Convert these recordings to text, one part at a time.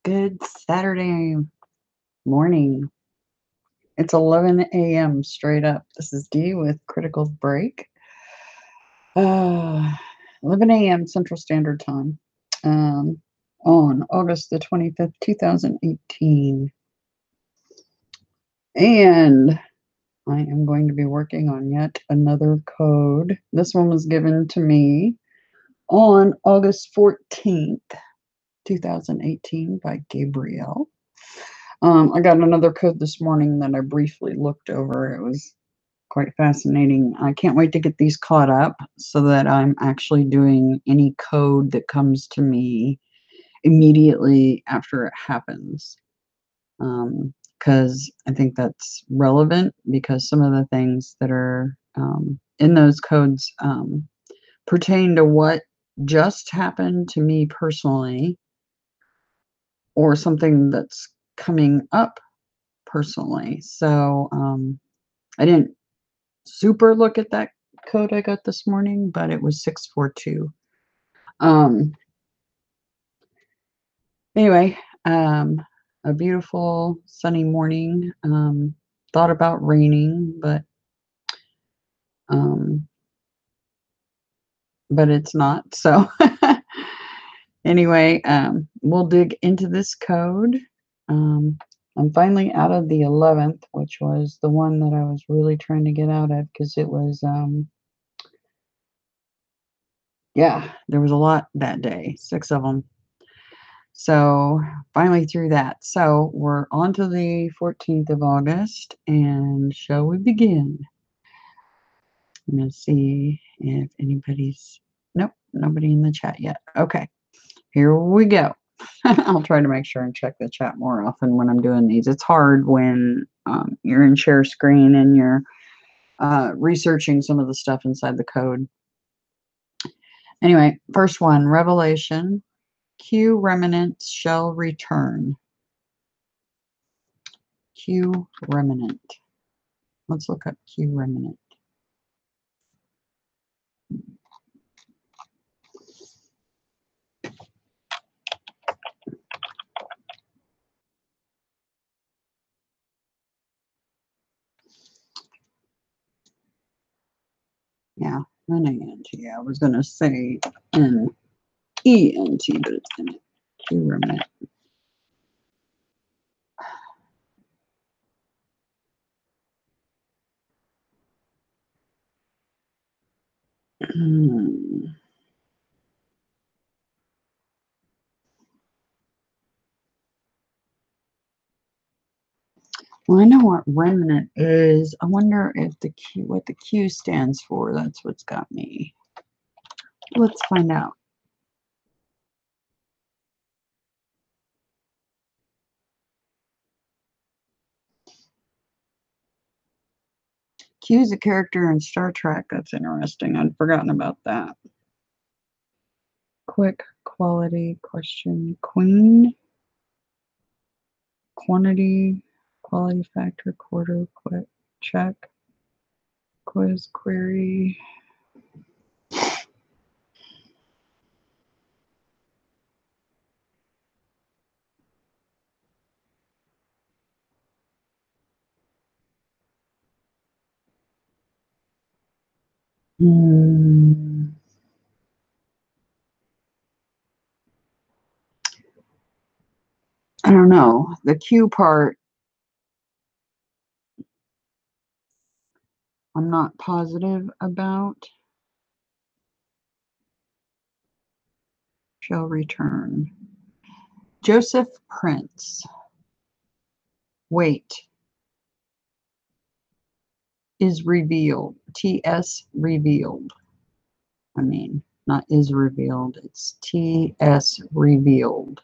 Good Saturday morning. It's 11 a.m. straight up. This is Dee with Critical Break. 11 a.m. Central Standard Time on August the 25th, 2018. And I am going to be working on yet another code. This one was given to me on August 14th, 2018 by Gabriel. I got another code this morning that I briefly looked over. It was quite fascinating. I can't wait to get these caught up so that I'm actually doing any code that comes to me immediately after it happens. Because I think that's relevant, because some of the things that are in those codes pertain to what just happened to me personally, or something that's coming up personally. So I didn't super look at that code I got this morning, but it was 642. Anyway, a beautiful sunny morning. Thought about raining, but it's not. So anyway, we'll dig into this code. I'm finally out of the 11th, which was the one that I was really trying to get out of, because it was, yeah, there was a lot that day, 6 of them. So finally through that. So we're on to the 14th of August, and shall we begin? I'm going to see if anybody's, nope, nobody in the chat yet. Okay, here we go. I'll try to make sure and check the chat more often when I'm doing these. It's hard when you're in share screen and you're researching some of the stuff inside the code. Anyway, first one, Revelation. Q remnants shall return. Q remnant. Let's look up Q remnant. Yeah, N-A-N-T. I was going to say N-E-N-T, but it's in it. Q remnant. Well, I know what remnant is. I wonder if the Q, what the Q stands for. That's what's got me. Let's find out. Q is a character in Star Trek. That's interesting. I'd forgotten about that. Quick, quality, question, queen, quantity, quality factor, quarter, quick, check, quiz, query. I don't know. The Q part, I'm not positive about. Shall return. Joseph Prince. Wait. Is revealed. TS revealed. I mean, not is revealed. It's TS revealed.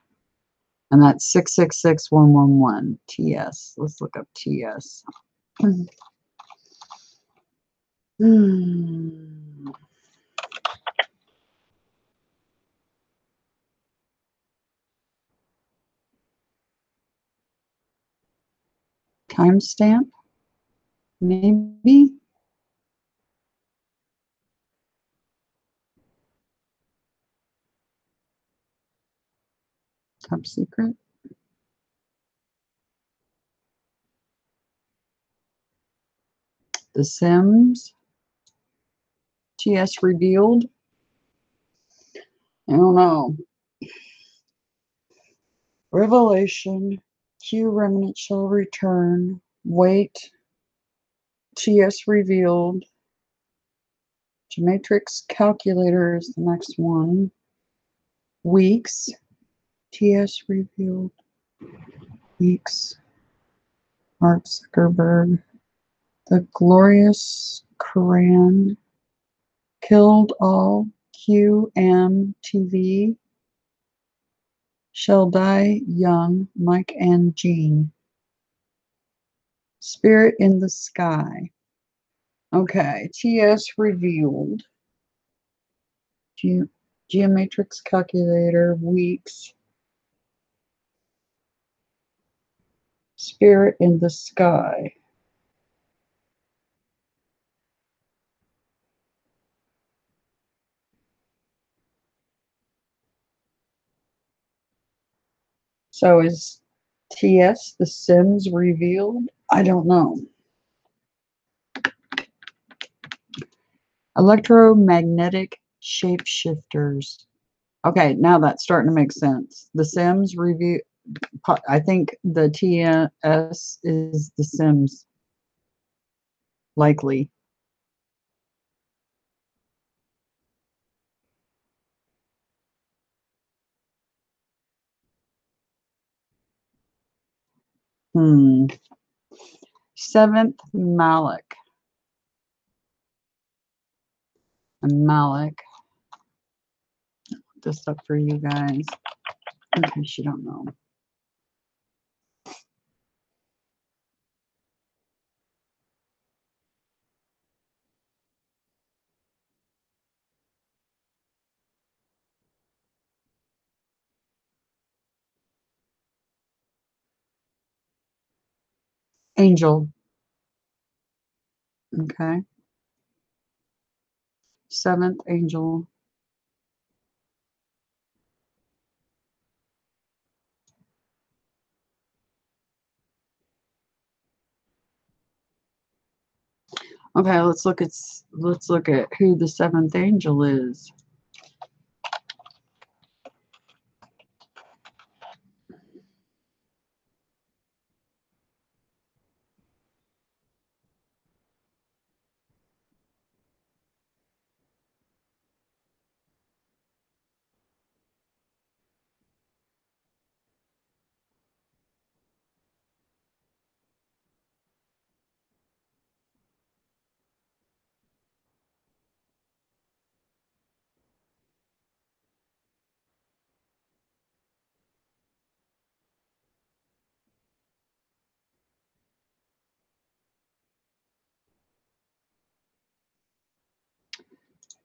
And that's 666111. TS. Let's look up TS. Timestamp? Maybe? Top secret? The Sims. TS revealed. I don't know. Revelation. Q remnant shall return. Wait. TS revealed. Matrix calculator is the next one. Weeks. TS revealed. Weeks. Mark Zuckerberg. The glorious Quran. Killed all. QMTV. Shall die young. Mike and Jean. Spirit in the sky. Okay. TS revealed. Geomatrix calculator. Weeks. Spirit in the sky. So is TS The Sims revealed? I don't know. Electromagnetic shapeshifters. Okay, now that's starting to make sense. The Sims review. I think the TS is The Sims. Likely. Seventh Malik. Malik. Put this up for you guys in case you don't know. Angel. Okay. Seventh angel. Okay, let's look at who the seventh angel is.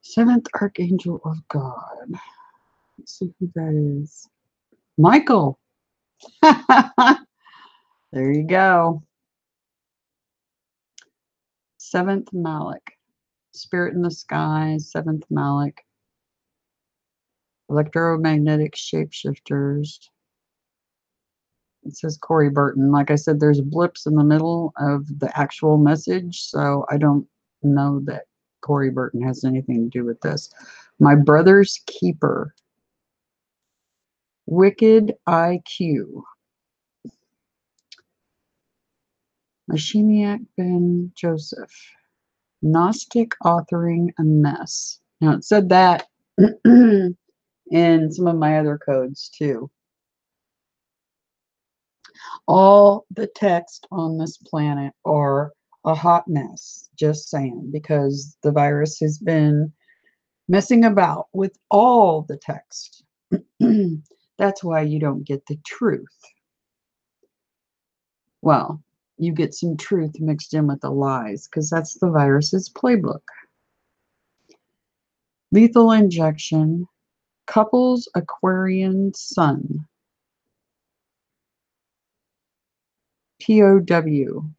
Seventh archangel of God. Let's see who that is. Michael. There you go. Seventh Malik. Spirit in the sky. Seventh Malik. Electromagnetic shapeshifters. It says Corey Burton. Like I said, there's blips in the middle of the actual message, so I don't know that Corey Burton has anything to do with this. My brother's keeper. Wicked IQ. Machiniac Ben Joseph. Gnostic authoring a mess. Now it said that in some of my other codes too. All the text on this planet are a hot mess, just saying, because the virus has been messing about with all the text. That's why you don't get the truth. Well, you get some truth mixed in with the lies, because that's the virus's playbook. Lethal injection. Couples Aquarian Sun. POW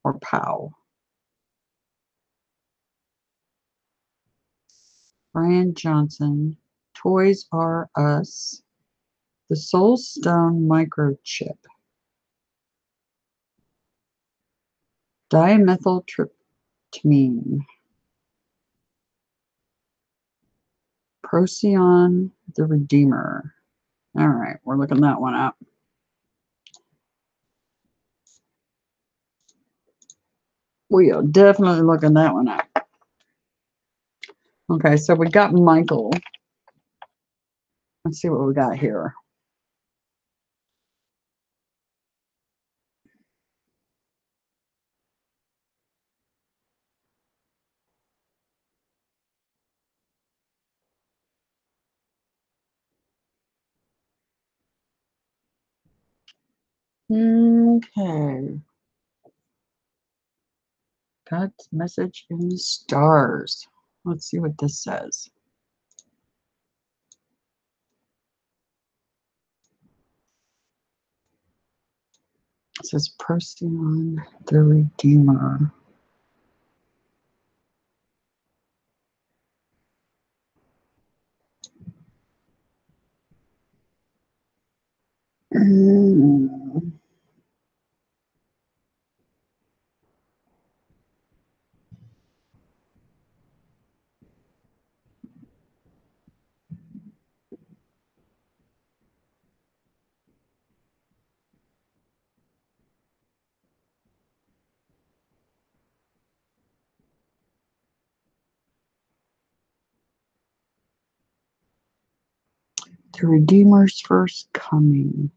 or POW. Brian Johnson. Toys R Us. The Soul Stone microchip. Dimethyltryptamine. Procyon the Redeemer. All right, we're looking that one up. We are definitely looking that one up. Okay, so we got Michael. Let's see what we got here. Okay. God's message in the stars. Let's see what this says. It says Procyon the Redeemer. The Redeemer's first coming.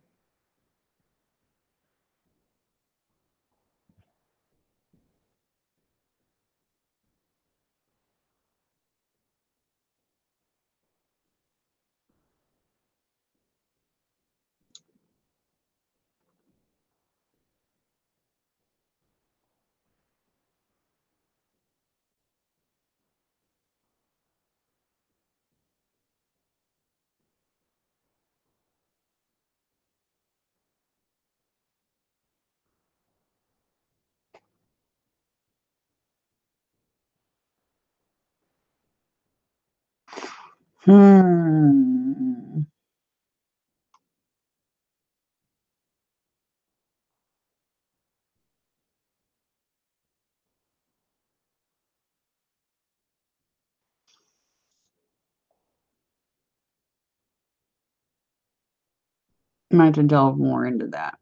Might have to delve more into that.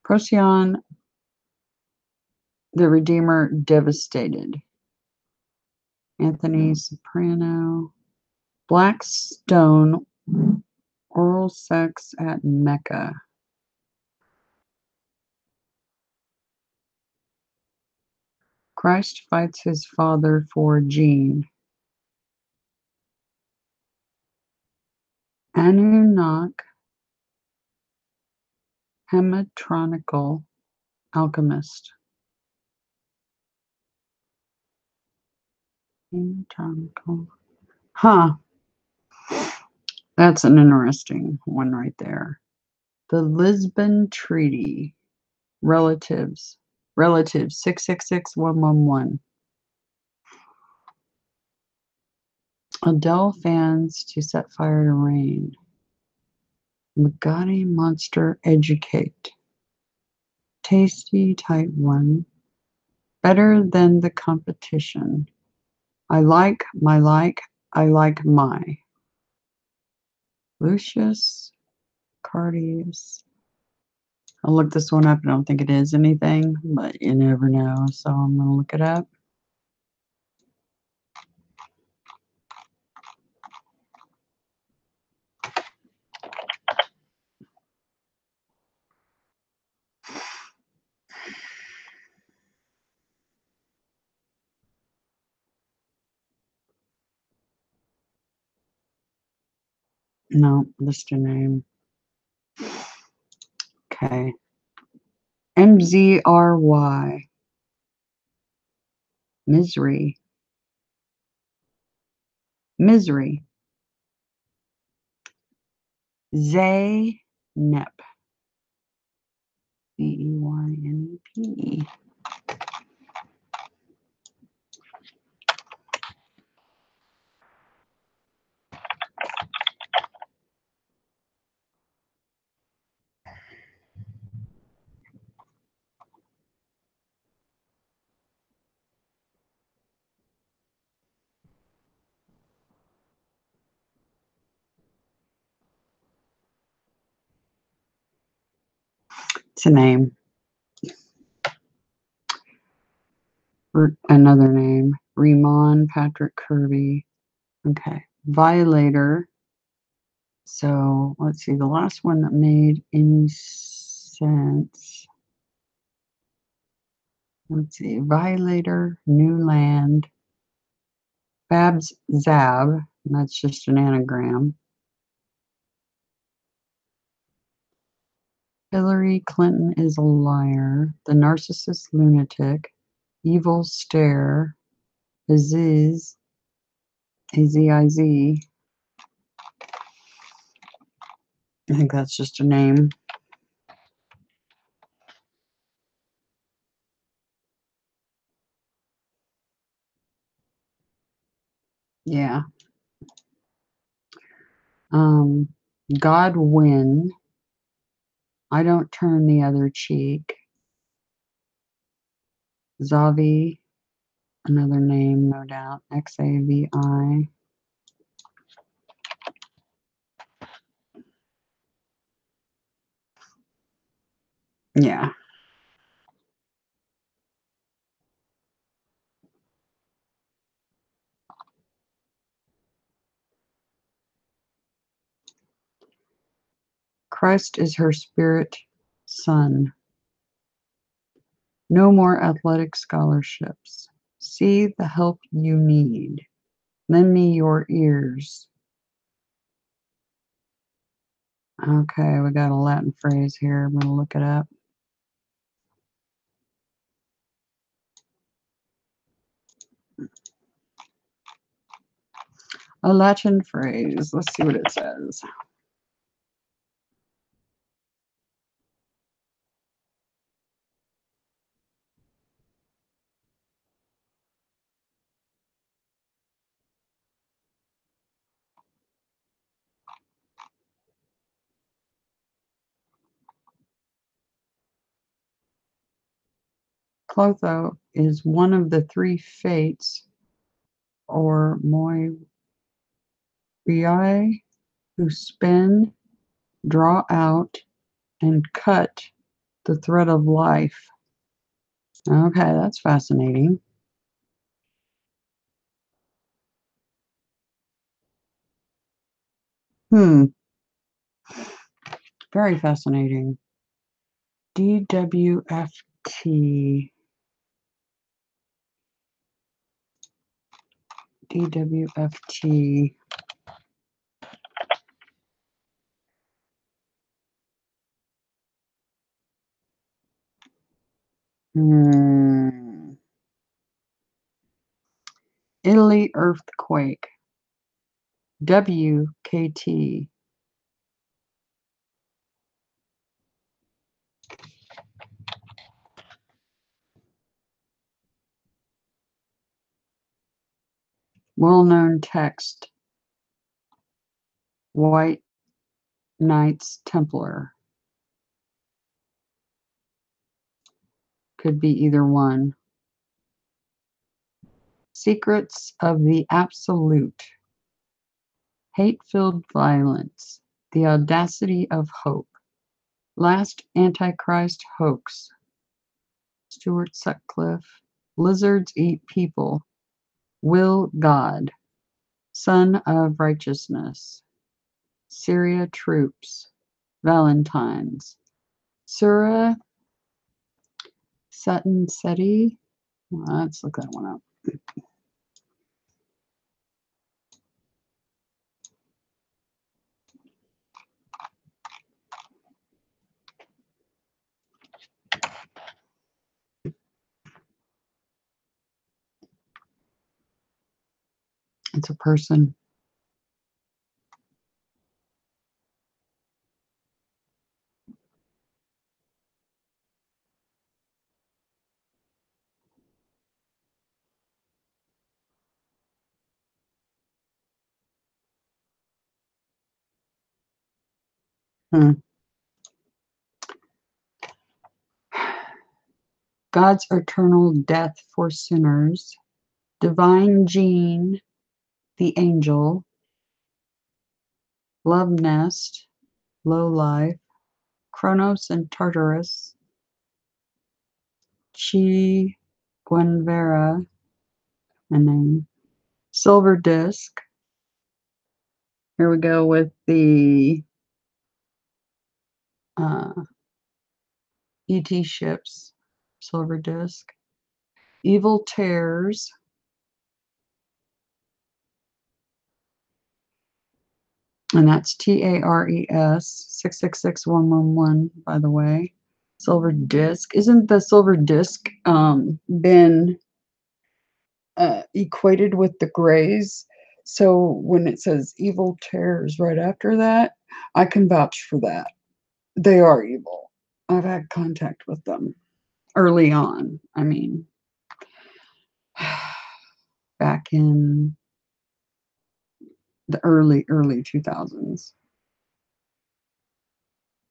Procyon the Redeemer devastated. Anthony Soprano. Black Stone oral sex at Mecca. Christ fights his father for Jean. Anunnaki Hematronical alchemist. Hematronical. Huh. That's an interesting one right there. The Lisbon Treaty. Relatives. Relatives 666111. Adele fans to set fire to rain. Magadi monster educate. Tasty type 1. Better than the competition. I like my like. I like my. Lucius Cardius. I'll look this one up. I don't think it is anything, but you never know. So I'm going to look it up. No, list a name. Okay. MZRY. Misery. Misery. Zeynep. Zeynep. It's a name. Another name. Ramon Patrick Kirby. Okay. Violator. So let's see. The last one that made any sense. Let's see. Violator, New Land, Babs Zab. That's just an anagram. Hillary Clinton is a liar. The narcissist lunatic. Evil stare. Aziz. A-Z-I-Z. I think that's just a name. Yeah. God win. I don't turn the other cheek. Zavi, another name, no doubt. Xavi. Yeah. Christ is her spirit son. No more athletic scholarships. See the help you need. Lend me your ears. Okay, we got a Latin phrase here. I'm going to look it up. A Latin phrase. Let's see what it says. Clotho is one of the three fates, or moirai, who spin, draw out, and cut the thread of life. Okay, that's fascinating. Very fascinating. DWFT. DWFT. Italy earthquake. WKT. Well-known text. White Knights Templar. Could be either one. Secrets of the Absolute. Hate-filled violence. The audacity of hope. Last Antichrist hoax. Stuart Sutcliffe. Lizards eat people. Will God. Son of righteousness. Syria troops. Valentines. Surah Sutton Seti. Let's look that one up. It's a person. God's eternal death for sinners. Divine gene, the angel. Love nest, low life. Kronos and Tartarus. Chi Guenvera, a name. Silver Disc. Here we go with the ET ships. Silver Disc. Evil Tears. And that's TARES 666111, by the way. Silver Disc. Isn't the Silver Disc been equated with the Greys? So when it says Evil Tears right after that, I can vouch for that. They are evil. I've had contact with them early on. I mean, back in the early 2000s.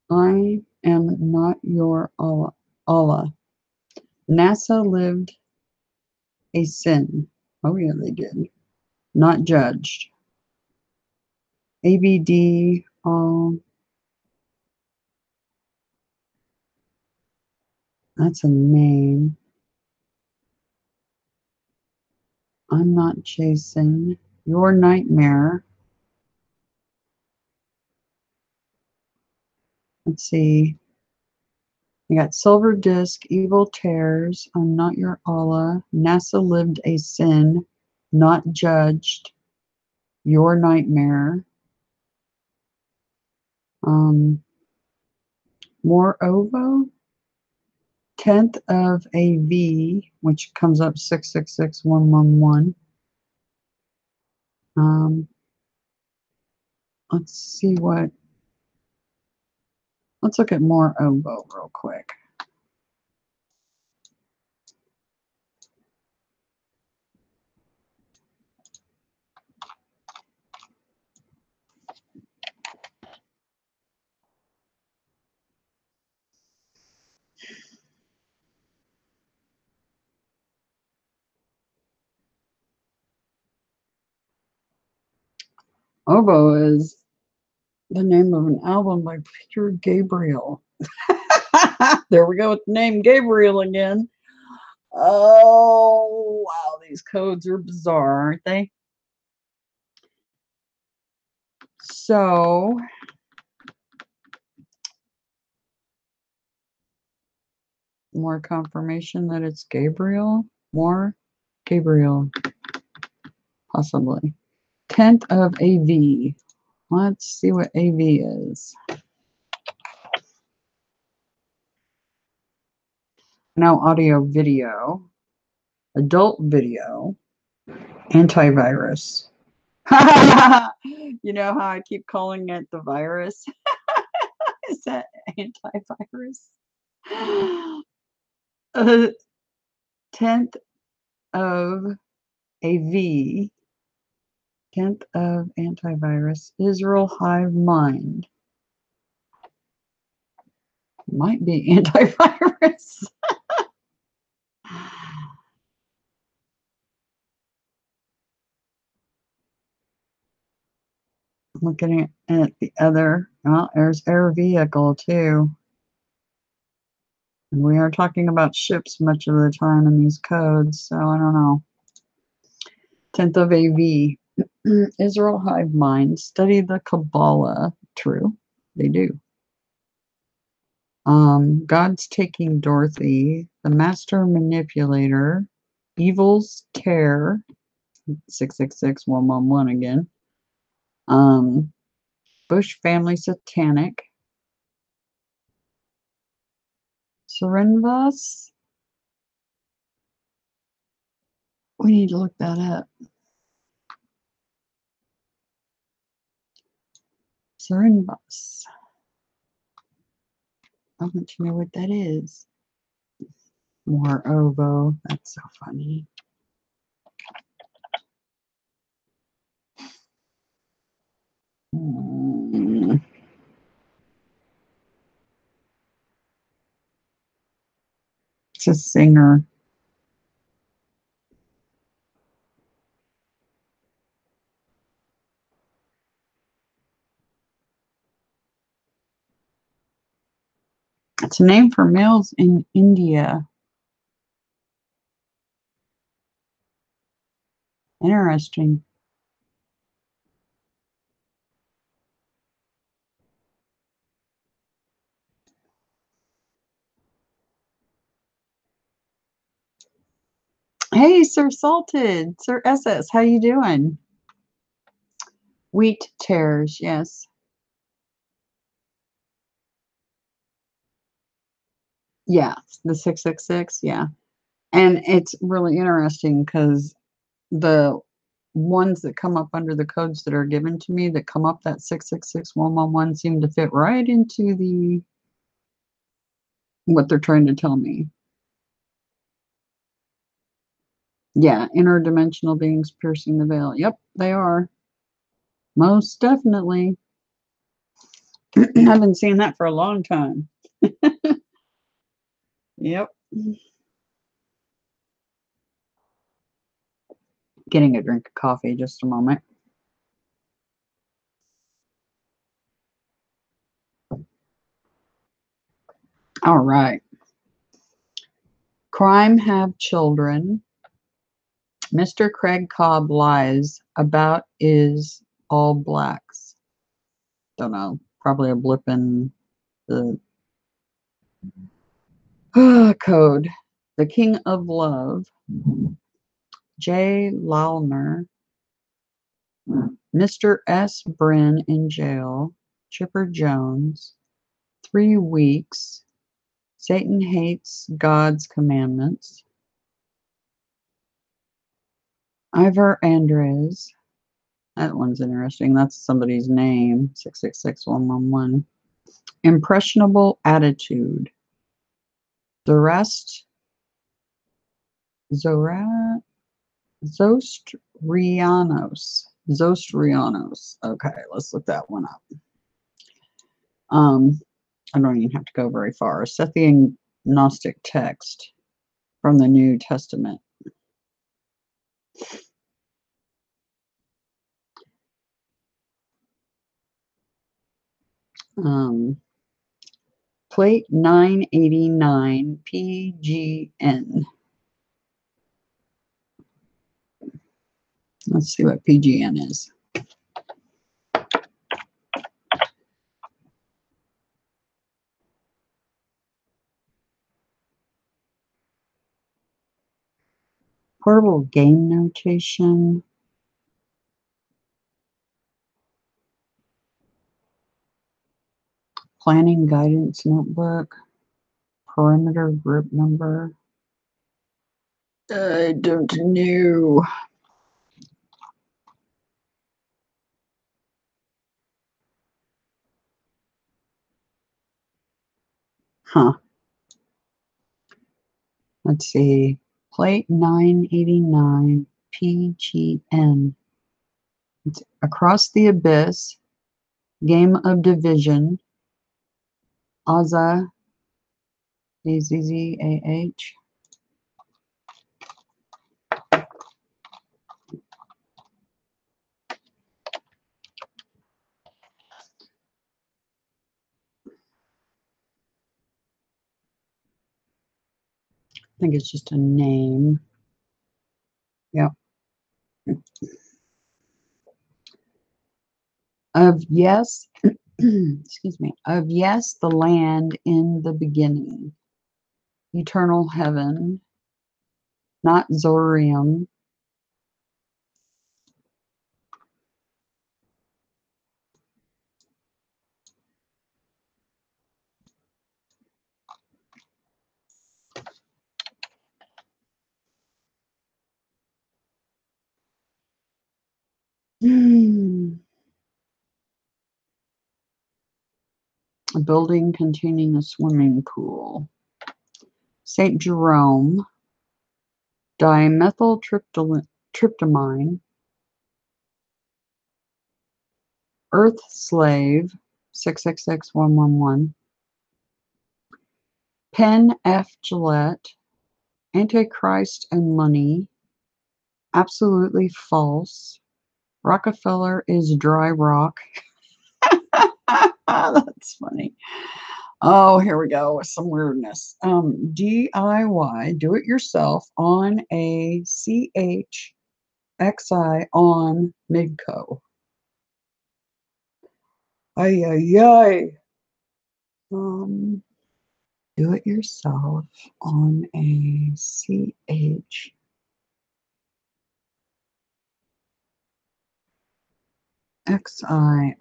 I am not your Allah. NASA lived a sin. Oh, yeah, they did. Not judged. ABD, that's a name. I'm not chasing your nightmare. Let's see. You got Silver Disc, Evil Tears, I'm Not Your Allah, NASA Lived a Sin, Not Judged, Your Nightmare, More Ovo, 10th of AV, which comes up 666111. Let's see what, let's look at More Ovo real quick. Ovo is the name of an album by Peter Gabriel. There we go with the name Gabriel again. Oh, wow, these codes are bizarre, aren't they? So, more confirmation that it's Gabriel. More Gabriel, possibly. 10th of AV. Let's see what AV is. Now audio video, adult video, antivirus. You know how I keep calling it the virus? Is that antivirus? 10th of AV, 10th of antivirus, Israel Hive Mind. Might be antivirus. Looking at the other, well, there's air vehicle too. And we are talking about ships much of the time in these codes, so I don't know. 10th of AV, Israel Hive Mind, study the Kabbalah. True, they do. God's Taking Dorothy, The Master Manipulator, Evil's Care, 666111 again. Bush Family Satanic, Serenvas. We need to look that up. Serenvas. I want to know what that is. More Ovo. That's so funny. It's a singer. It's a name for males in India. Interesting. Hey, Sir Salted, Sir SS, how you doing? Wheat tares, yes. Yeah, the 666, yeah. And it's really interesting because the ones that come up under the codes that are given to me that come up that 666111 seem to fit right into the what they're trying to tell me. Yeah, interdimensional beings piercing the veil. Yep, they are. Most definitely. I've been seeing that for a long time. Yep. Getting a drink of coffee, just a moment. All right. Crime have children. Mr. Craig Cobb lies about is all blacks. Don't know. Probably a blip in the code. The King of Love. Jay Lalner. Mr. S. Bryn in jail. Chipper Jones. 3 weeks. Satan hates God's commandments. Ivor Andres. That one's interesting. That's somebody's name. 666111. Impressionable attitude. The rest. Zora. Zostrianos. Zostrianos. Okay, let's look that one up. Um, I don't even have to go very far. Sethian Gnostic text from the New Testament. Um, Plate 989 PGN. Let's see what PGN is. Portable game notation. Planning guidance notebook. Perimeter group number. I don't know. Huh. Let's see. Plate 989 PGN. It's Across the Abyss. Game of Division. Azza. AZZAH. I think it's just a name. Yep. Of yes, excuse me, of yes, the land in the beginning, eternal heaven, not Zorium. A building containing a swimming pool. St. Jerome, dimethyltryptamine, Earth Slave, 666111, Penn F. Gillette, Antichrist and Money, Absolutely False, Rockefeller is Dry Rock. That's funny. Oh, here we go with some weirdness. DIY, do it yourself on a CHXI on Midco. Ay, ay, ay. Um, do it yourself on a CHXI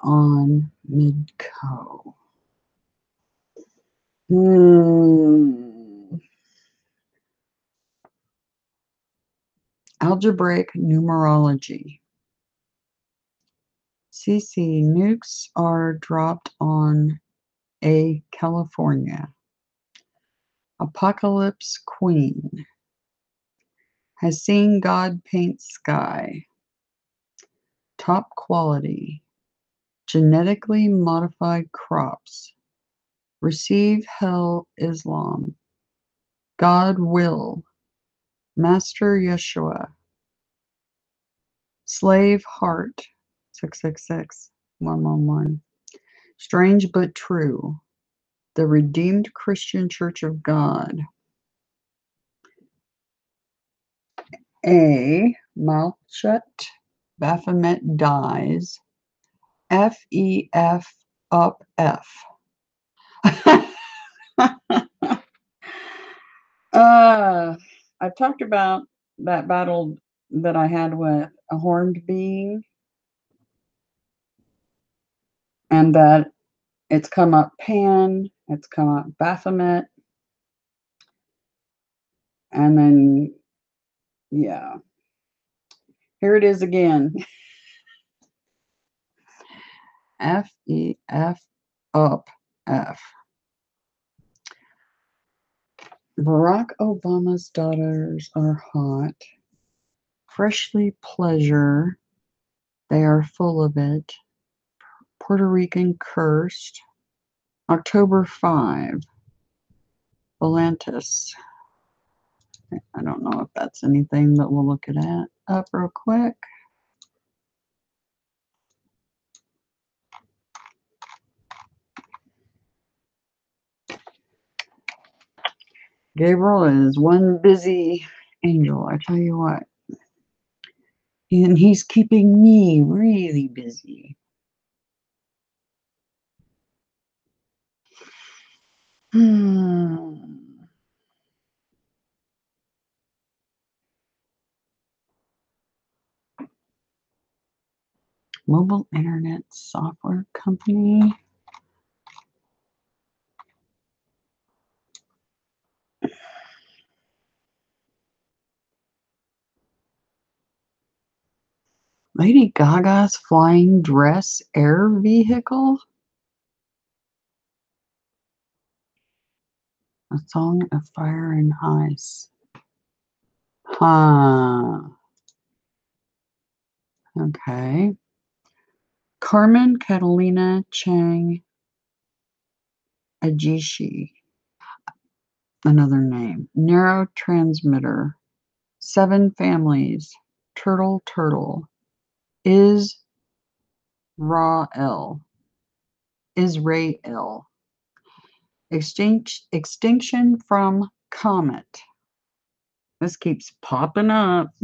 on Midco. Hmm. Algebraic numerology. CC nukes are dropped on a California. Apocalypse Queen has seen God paint sky. Top quality. Genetically modified crops. Receive hell Islam. God will. Master Yeshua. Slave heart. 666 111. Strange but true. The Redeemed Christian Church of God. A. Mouth shut. Baphomet dies. FEF up F. I've talked about that battle that I had with a horned being, and that it's come up Pan, it's come up Baphomet, and then, yeah, here it is again. FEF up F. Barack Obama's daughters are hot. Freshly pleasure. They are full of it. Puerto Rican cursed. October 5. Volantis. I don't know if that's anything, but we'll look at it up real quick. Gabriel is one busy angel, I tell you what. And he's keeping me really busy. Mobile internet software company. Lady Gaga's flying dress air vehicle. A song of fire and ice. Huh. Okay. Carmen Catalina Chang Ajishi. Another name. Narrow transmitter. 7 families. Turtle. Israel. Extinction from comet. This keeps popping up.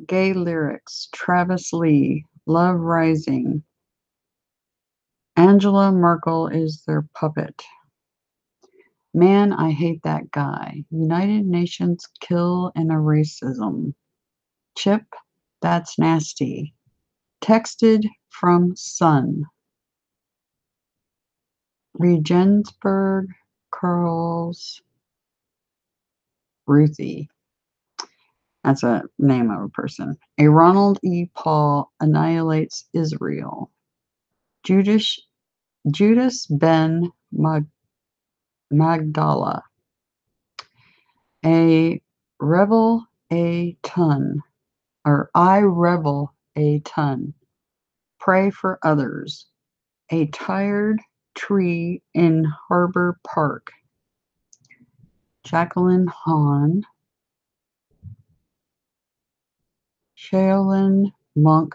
Gay lyrics. Travis Lee. Love Rising. Angela Merkel is their puppet. Man, I hate that guy. United Nations kill and racism. Chip, that's nasty. Texted from Sun. Regensburg curls Ruthie. That's a name of a person. A Ronald E. Paul annihilates Israel. Judas Ben Magdala. A rebel a ton. Or I rebel a ton. Pray for others. A tired tree in Harbor Park. Jacqueline Hahn. Shaolin monk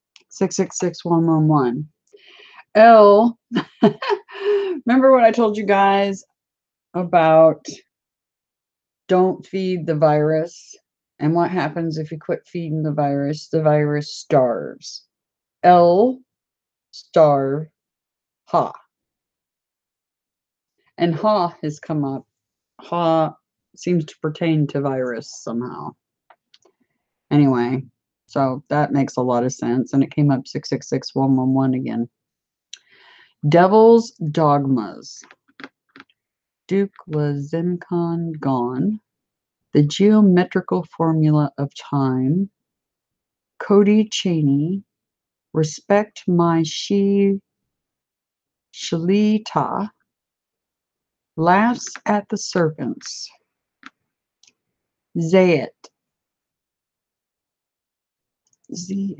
666111. L, remember what I told you guys about don't feed the virus? And what happens if you quit feeding the virus? The virus starves. L, starve, ha. And ha has come up. Ha seems to pertain to virus somehow. Anyway, so that makes a lot of sense. And it came up 666111 again. Devil's Dogmas. Duke Lazencon gone. The geometrical formula of time. Cody Cheney. Respect my Shalita. Laughs at the serpents. Zayat. Zayit.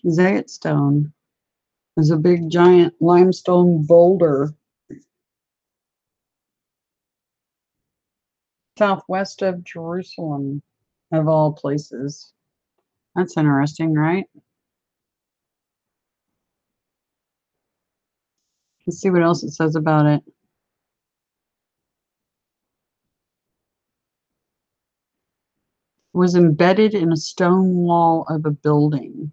Zayat stone is a big giant limestone boulder southwest of Jerusalem, of all places. That's interesting, right? Let's see what else it says about it. Was embedded in a stone wall of a building.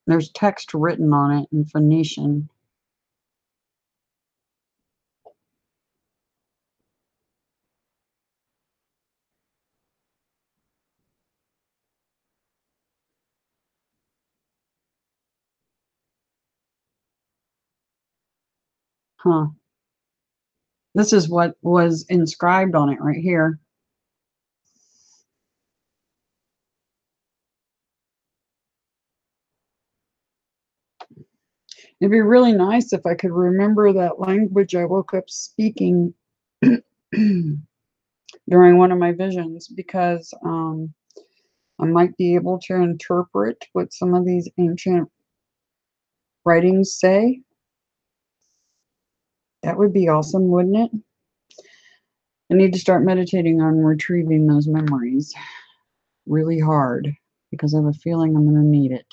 There's text written on it in Phoenician. Huh. This is what was inscribed on it right here. It'd be really nice if I could remember that language I woke up speaking during one of my visions, because I might be able to interpret what some of these ancient writings say. That would be awesome, wouldn't it? I need to start meditating on retrieving those memories really hard, because I have a feeling I'm going to need it.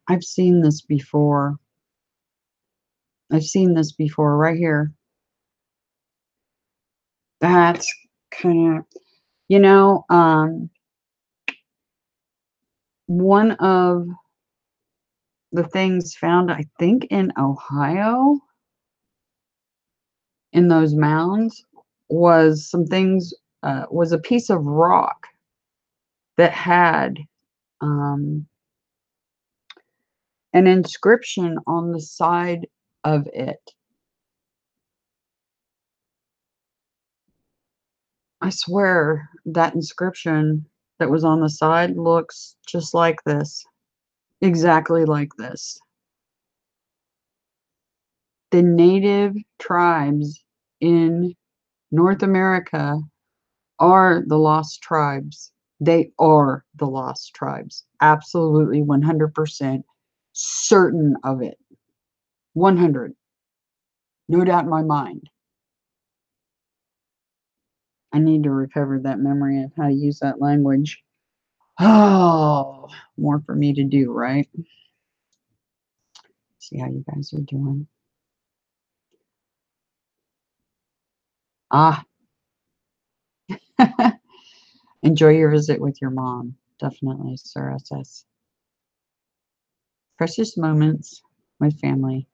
I've seen this before. I've seen this before right here. That's kind of, one of the things found, I think, in Ohio, in those mounds, was some things, was a piece of rock that had an inscription on the side of it. I swear that inscription that was on the side looks just like this, exactly like this. The native tribes in North America are the lost tribes. They are the lost tribes. Absolutely 100% certain of it. 100. No doubt in my mind. I need to recover that memory of how to use that language. Oh, more for me to do, right? See how you guys are doing. Ah. Enjoy your visit with your mom. Definitely, Sir SS. Precious moments with family.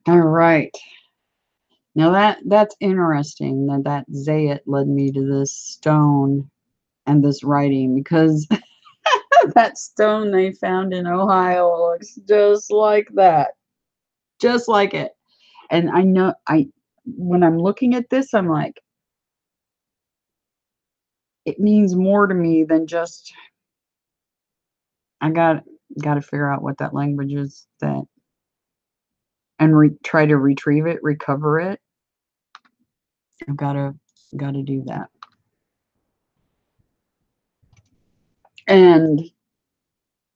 All right. Now that's interesting that Zayat led me to this stone and this writing, because that stone they found in Ohio looks just like that. Just like it. And I know when I'm looking at this, I'm like, it means more to me than just I got to figure out what that language is that and try to retrieve it, recover it. I've got to do that. And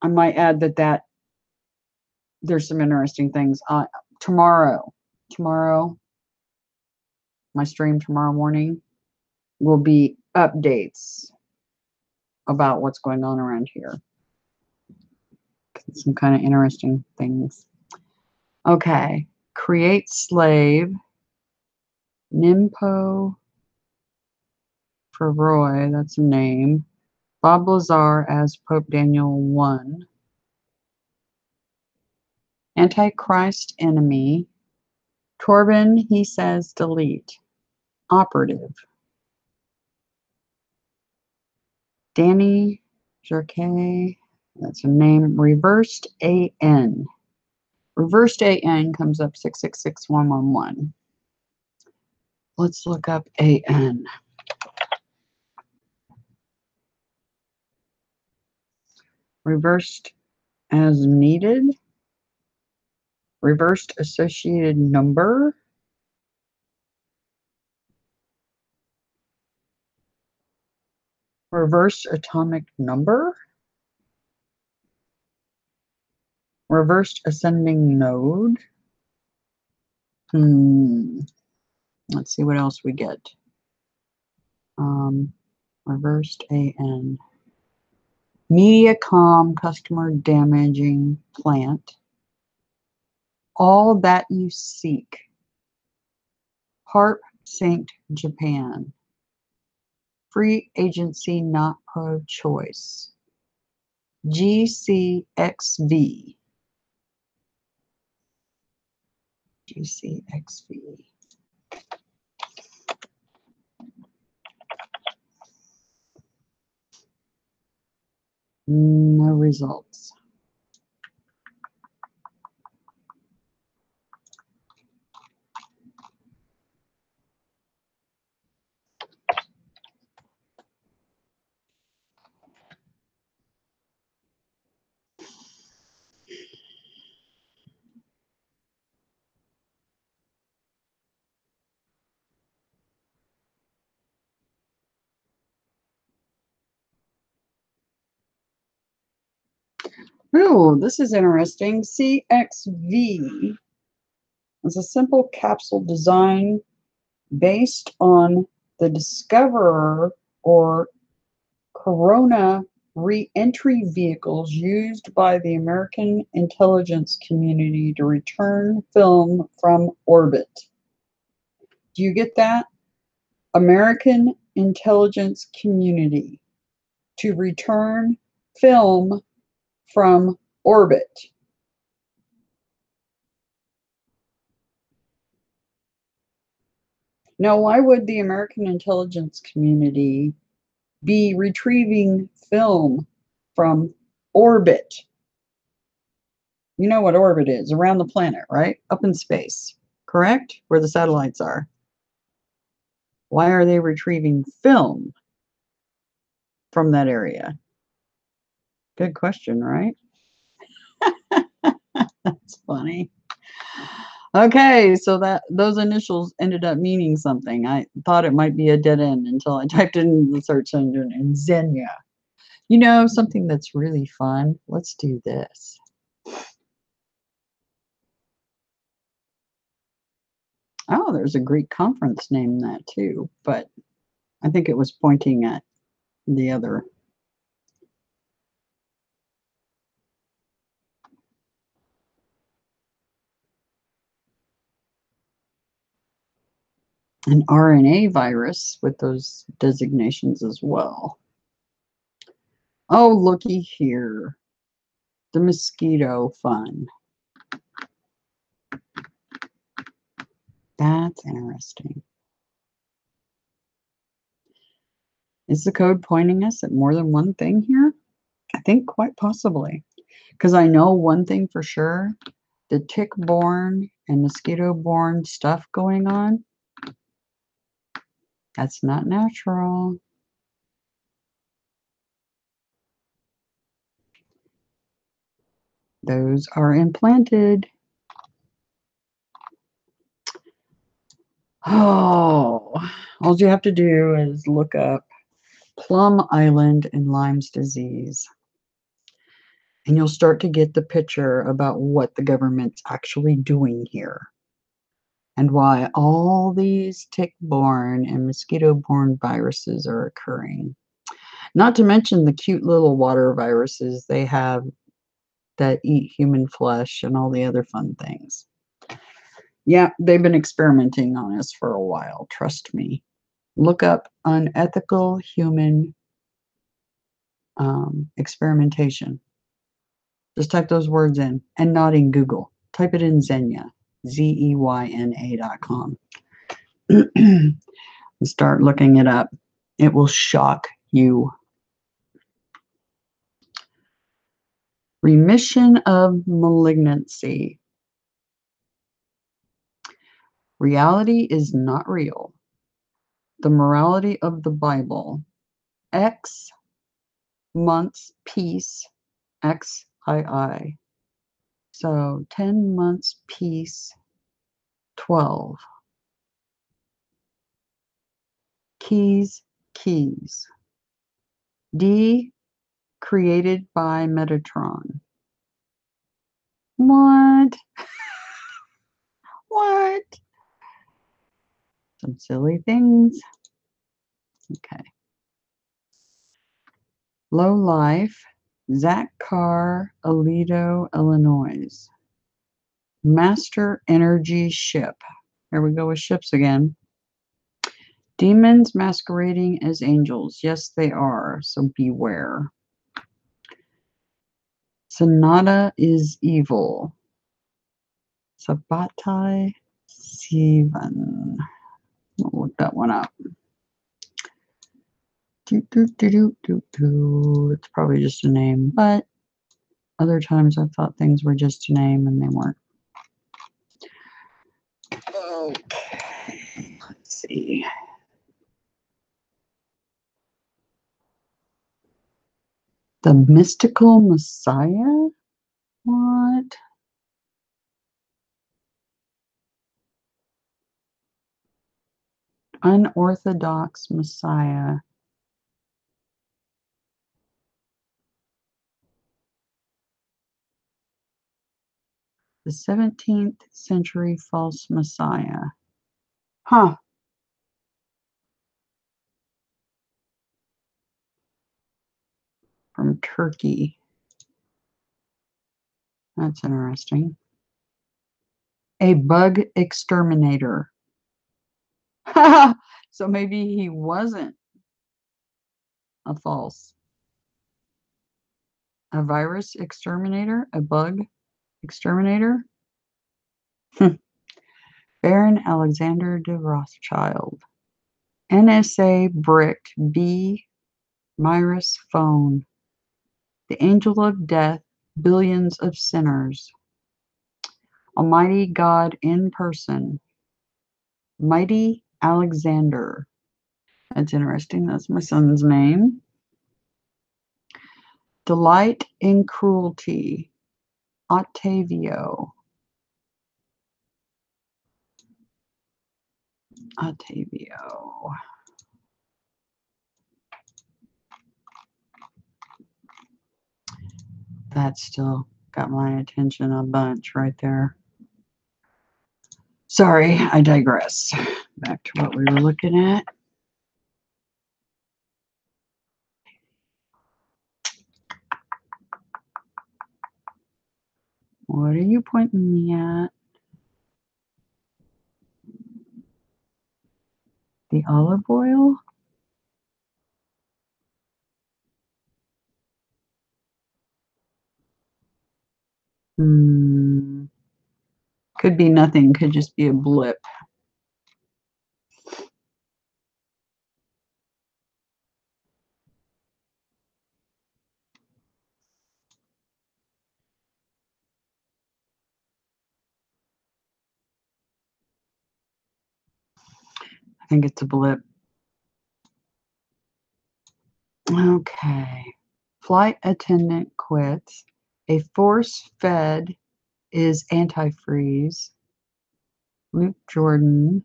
I might add that there's some interesting things. Tomorrow, my stream tomorrow morning will be updates about what's going on around here. Some kind of interesting things. Okay. Create slave. Nimpo for Roy, that's a name. Bob Lazar as Pope Daniel I. Antichrist enemy. Torben, he says delete. Operative. Danny Jerkay, that's a name. Reversed AN. Reversed AN comes up 666111. Let's look up AN. Reversed as needed. Reversed associated number. Reversed atomic number. Reversed ascending node. Let's see what else we get. Reversed AN. Mediacom customer damaging plant. All that you seek. Harp synced Japan. Free agency not pro-choice. GCXV. GCXV. No results. Ooh, this is interesting. CXV is a simple capsule design based on the discoverer or Corona re-entry vehicles used by the American intelligence community to return film from orbit. Do you get that? American intelligence community to return film from orbit. Now, why would the American intelligence community be retrieving film from orbit? You know what orbit is, around the planet, right? Up in space, correct? Where the satellites are. Why are they retrieving film from that area? Good question, right? That's funny. Okay, so those initials ended up meaning something. I thought it might be a dead end until I typed it into the search engine and Xenia. You know, something that's really fun. Let's do this. Oh, there's a Greek conference named that too, but I think it was pointing at the other. An RNA virus with those designations as well. Oh, looky here. The mosquito fun. That's interesting. Is the code pointing us at more than one thing here? I think quite possibly. Because I know one thing for sure. the tick-borne and mosquito-borne stuff going on, that's not natural. Those are implanted. Oh, all you have to do is look up Plum Island and Lyme's disease, and you'll start to get the picture about what the government's actually doing here and why all these tick-borne and mosquito-borne viruses are occurring. Not to mention the cute little water viruses they have that eat human flesh and all the other fun things. Yeah, they've been experimenting on us for a while, trust me. Look up unethical human experimentation. Just type those words in and not in Google. Type it in Zenya, Zeyna.com. And start looking it up. It will shock you. Remission of malignancy. Reality is not real. The morality of the Bible. X months peace. XII. So 10 months peace. 12. Keys. D created by Metatron. What? What? Some silly things. Okay. Low life. Zach Carr, Aledo, Illinois. Master Energy Ship. Here we go with ships again. Demons masquerading as angels. Yes, they are. So beware. Sonata is evil. Sabatai Sivan. We'll look that one up. It's probably just a name, but other times I thought things were just a name and they weren't. Okay, let's see. The mystical Messiah? What? Unorthodox Messiah. The 17th century false Messiah. Huh. From Turkey. That's interesting. A bug exterminator. So maybe he wasn't a false. A virus exterminator? A bug exterminator? Baron Alexander de Rothschild. NSA bricked B. Myris phone. The angel of death, billions of sinners. Almighty God in person. Mighty Alexander. That's interesting. That's my son's name. Delight in cruelty. Ottavio. Ottavio. That still got my attention a bunch right there. Sorry, I digress. Back to what we were looking at. What are you pointing me at? The olive oil? Could be nothing. Could just be a blip. I think it's a blip. Okay. Flight attendant quits. A force-fed is antifreeze. Luke Jordan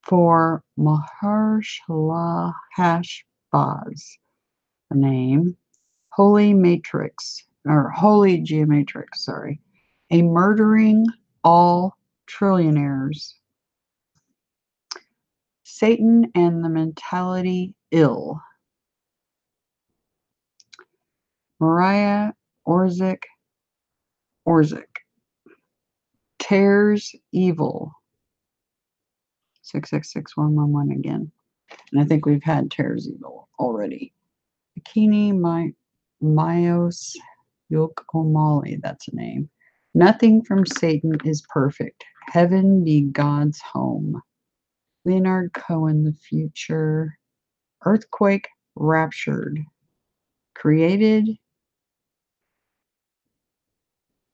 for Mahershala Hashbaz. The name. Holy Matrix, or Holy Geomatrix, sorry. A murdering all trillionaires. Satan and the mentality ill. Mariah Orzik. Tears evil. 666111 again. And I think we've had Tears evil already. Bikini Myos Yolk O'Malley, that's a name. Nothing from Satan is perfect. Heaven be God's home. Leonard Cohen, the future. Earthquake raptured. Created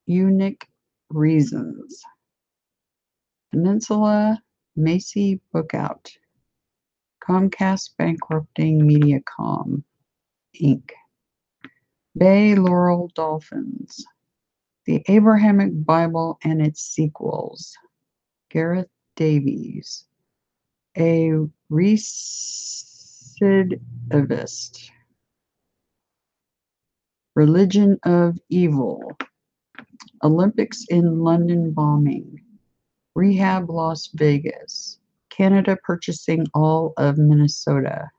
unique reasons. Peninsula Macy Bookout. Comcast bankrupting Mediacom, Inc. Bay Laurel Dolphins. The Abrahamic Bible and its sequels. Gareth Davies. A recidivist. Religion of Evil. Olympics in London bombing. Rehab Las Vegas. Canada purchasing all of Minnesota.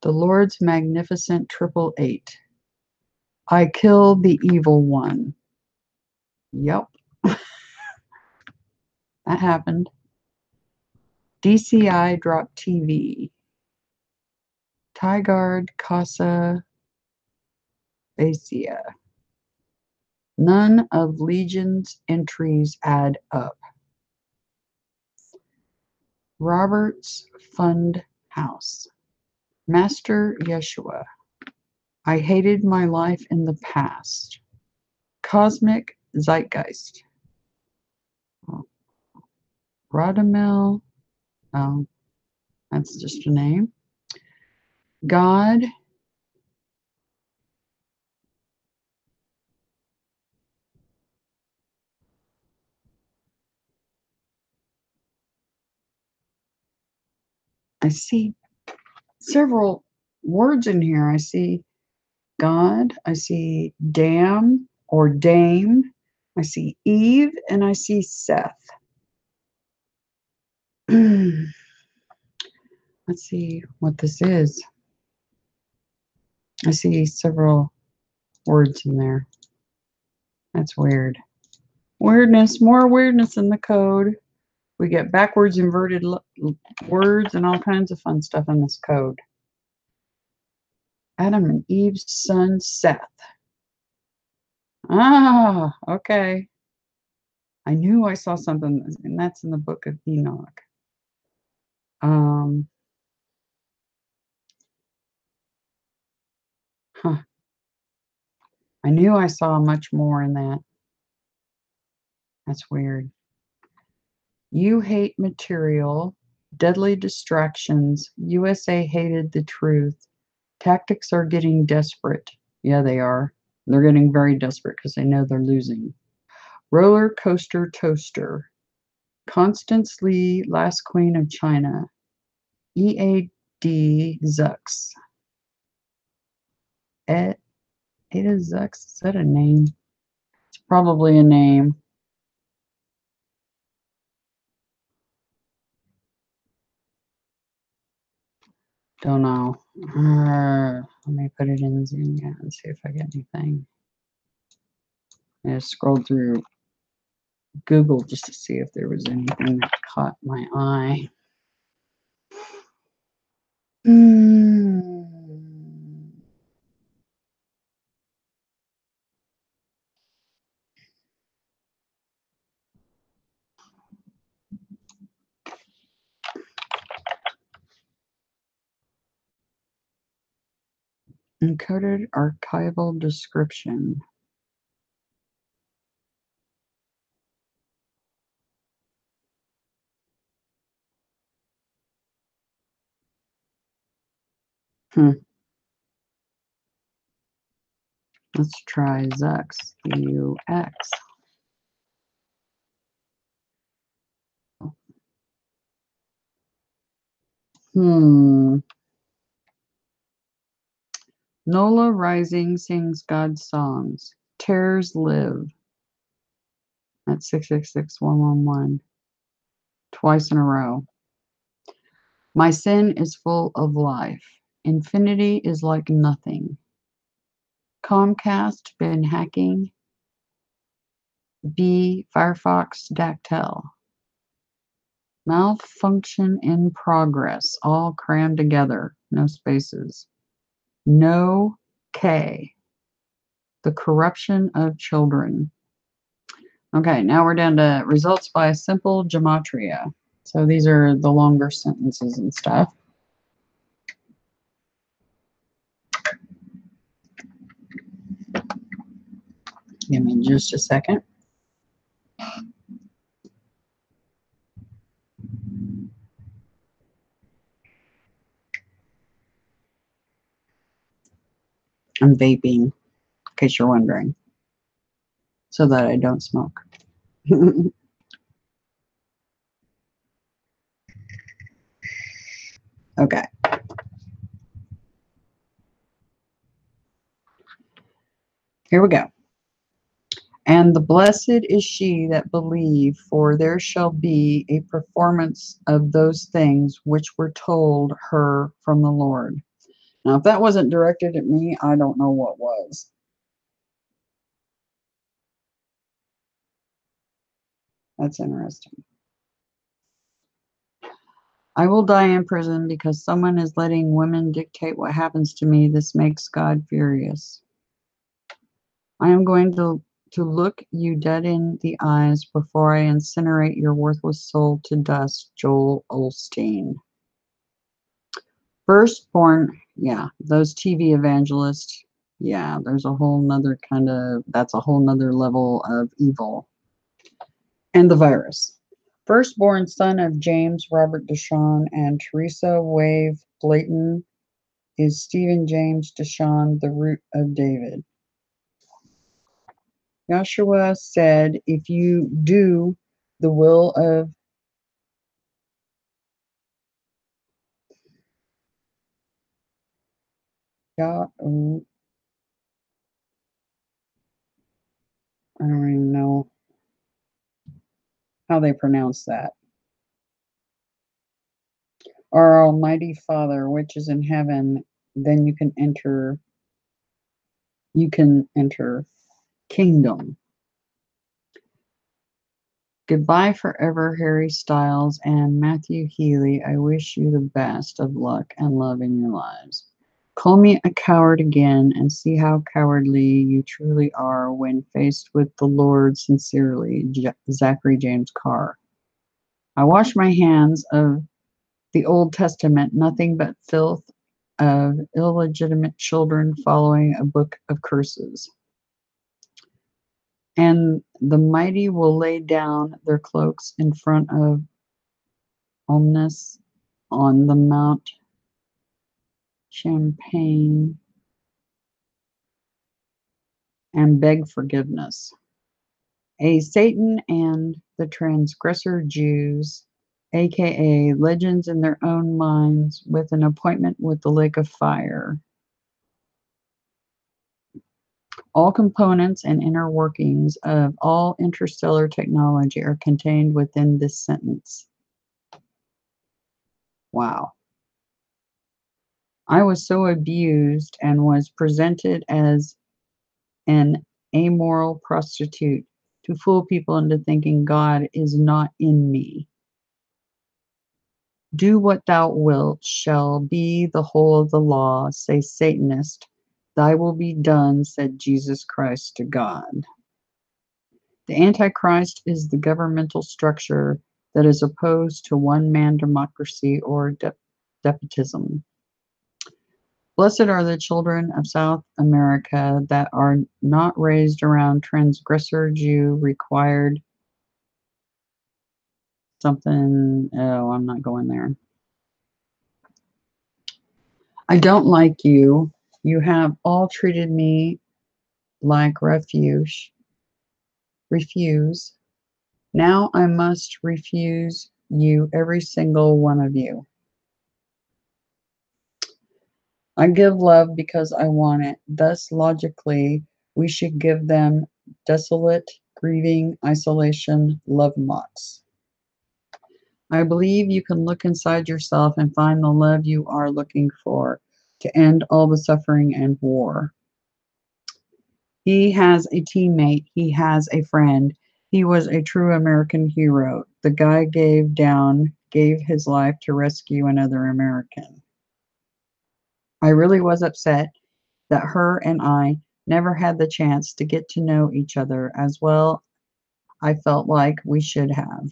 The Lord's Magnificent 888. I killed the evil one. Yep. That happened. DCI dropped TV. Tigard Casa Basia. None of Legion's entries add up. Roberts Fund House. Master Yeshua. I hated my life in the past. Cosmic Zeitgeist. Radamel. Oh, that's just a name. God. I see several words in here. I see God, I see damn or dame, I see Eve, and I see Seth. Let's see what this is. I see several words in there. That's weird. Weirdness, more weirdness in the code. We get backwards inverted words and all kinds of fun stuff in this code. Adam and Eve's son, Seth. Ah, okay. I knew I saw something, and that's in the book of Enoch. Huh. I knew I saw much more in that. That's weird. You hate material. Deadly distractions. USA hated the truth. Tactics are getting desperate. Yeah, they are. They're getting very desperate because they know they're losing. Roller coaster toaster. Constance Lee, last queen of China. EAD Zux. Ada Zux. Is that a name? It's probably a name. Don't know. Let me put it in Zoom and see if I get anything. I just scrolled through Google just to see if there was anything that caught my eye. Encoded archival description. Hmm. Let's try Zux. UX. Hmm. Nola Rising sings God's songs. Terrors live at 666-111 twice in a row. My sin is full of life. Infinity is like nothing. Comcast been hacking. B Firefox Dactyl. Malfunction in progress. All crammed together. No spaces. No K. The corruption of children. Okay, now we're down to results by simple gematria. So these are the longer sentences and stuff. Give me just a second. I'm vaping, in case you're wondering, so that I don't smoke. Okay. Here we go. And the blessed is she that believe, for there shall be a performance of those things which were told her from the Lord. Now, if that wasn't directed at me, I don't know what was. That's interesting. I will die in prison because someone is letting women dictate what happens to me. This makes God furious. I am going to look you dead in the eyes before I incinerate your worthless soul to dust. Joel Osteen. Firstborn, yeah, those TV evangelists, yeah, there's a whole nother that's a whole nother level of evil. And the virus. Firstborn son of James Robert Deshawn and Teresa Wave Blayton is Stephen James Deshawn, the root of David. Joshua said, if you do the will of God, I don't even know how they pronounce that. Our Almighty Father, which is in heaven, then you can enter kingdom. Goodbye forever, Harry Styles and Matthew Healy. I wish you the best of luck and love in your lives. Call me a coward again and see how cowardly you truly are when faced with the Lord sincerely, Zachary James Carr. I wash my hands of the Old Testament, nothing but filth of illegitimate children following a book of curses. And the mighty will lay down their cloaks in front of Omnis on the Mount Champagne and beg forgiveness. A Satan and the transgressor Jews, aka legends in their own minds, with an appointment with the lake of fire. All components and inner workings of all interstellar technology are contained within this sentence. Wow. I was so abused and was presented as an amoral prostitute to fool people into thinking God is not in me. Do what thou wilt shall be the whole of the law, say Satanist. Thy will be done, said Jesus Christ to God. The Antichrist is the governmental structure that is opposed to one-man democracy or despotism. Blessed are the children of South America that are not raised around transgressor Jew required something. Oh, I'm not going there. I don't like you. You have all treated me like refuse. Now I must refuse you, every single one of you. I give love because I want it. Thus, logically, we should give them desolate, grieving, isolation, love mocks. I believe you can look inside yourself and find the love you are looking for to end all the suffering and war. He has a teammate. He has a friend. He was a true American hero. The guy gave his life to rescue another American. I really was upset that her and I never had the chance to get to know each other as well. I felt like we should have.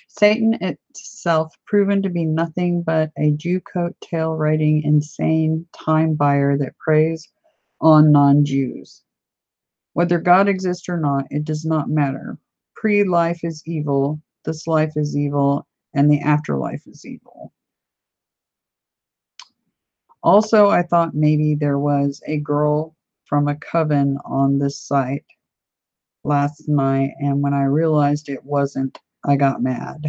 Satan itself proven to be nothing but a Jew coat-tail riding insane time buyer that preys on non-Jews. Whether God exists or not, it does not matter. Pre-life is evil, this life is evil, and the afterlife is evil. Also, I thought maybe there was a girl from a coven on this site last night, and when I realized it wasn't, I got mad.